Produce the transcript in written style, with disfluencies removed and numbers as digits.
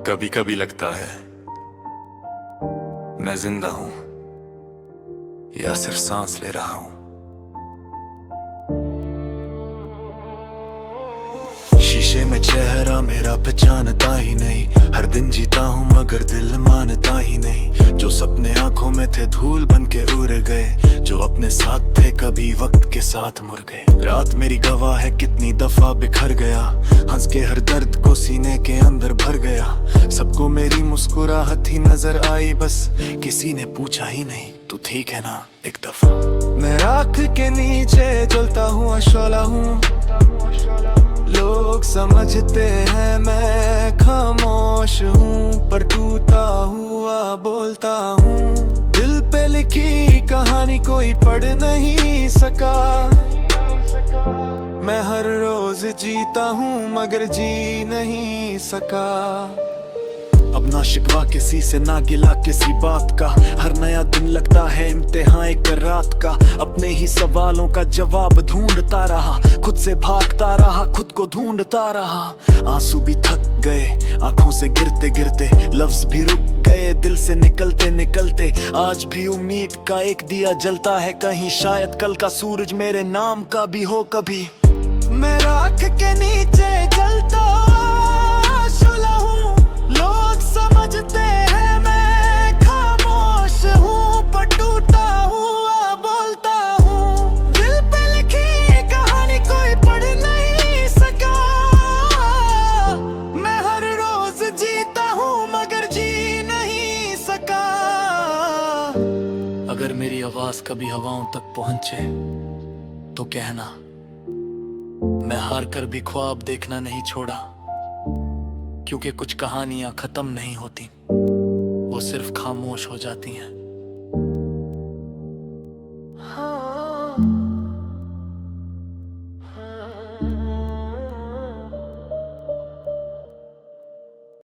कभी कभी लगता है मैं जिंदा हूं या सिर्फ सांस ले रहा हूं। शीशे में चेहरा मेरा पहचानता ही नहीं, हर दिन जीता हूं मगर दिल मानता ही नहीं। जो सपने आंखों में थे धूल बन के उड़ गए, जो अपने साथ थे कभी वक्त के साथ मुड़ गए। रात मेरी गवाह है कितनी दफा बिखर गया, हंस के हर दर्द को सीने के अंदर भर गया। सबको मेरी मुस्कुराहट ही नजर आई, बस किसी ने पूछा ही नहीं तू ठीक है ना एक दफा। मैं राख के नीचे जलता हुआ शोला हूँ, लोग समझते हैं मैं खामोश हूँ, पर टूटा हुआ बोलता हूँ। दिल पे लिखी कहानी कोई पढ़ नहीं सका, मैं हर रोज जीता हूँ मगर जी नहीं सका। अब ना शिकवा किसी से ना गिला किसी बात का, हर नया दिन लगता है इम्तिहान एक रात का। अपने ही सवालों का जवाब ढूंढता रहा, खुद से भागता रहा, खुद को ढूंढता रहा। आंसू भी थक गए आंखों से गिरते गिरते, लफ्ज भी रुक गए दिल से निकलते निकलते। आज भी उम्मीद का एक दिया जलता है कहीं, शायद कल का सूरज मेरे नाम का भी हो कभी। मैं राख के नीचे जलता शोला हूँ, लोग समझते हैं मैं खामोश हूँ, पर टूटा हुआ बोलता हूँ। दिल पे लिखी कहानी कोई पढ़ नहीं सका, मैं हर रोज जीता हूँ मगर जी नहीं सका। अगर मेरी आवाज कभी हवाओं तक पहुंचे तो कहना, मैं हार कर भी ख्वाब देखना नहीं छोड़ा, क्योंकि कुछ कहानियां खत्म नहीं होती, वो सिर्फ खामोश हो जाती हैं।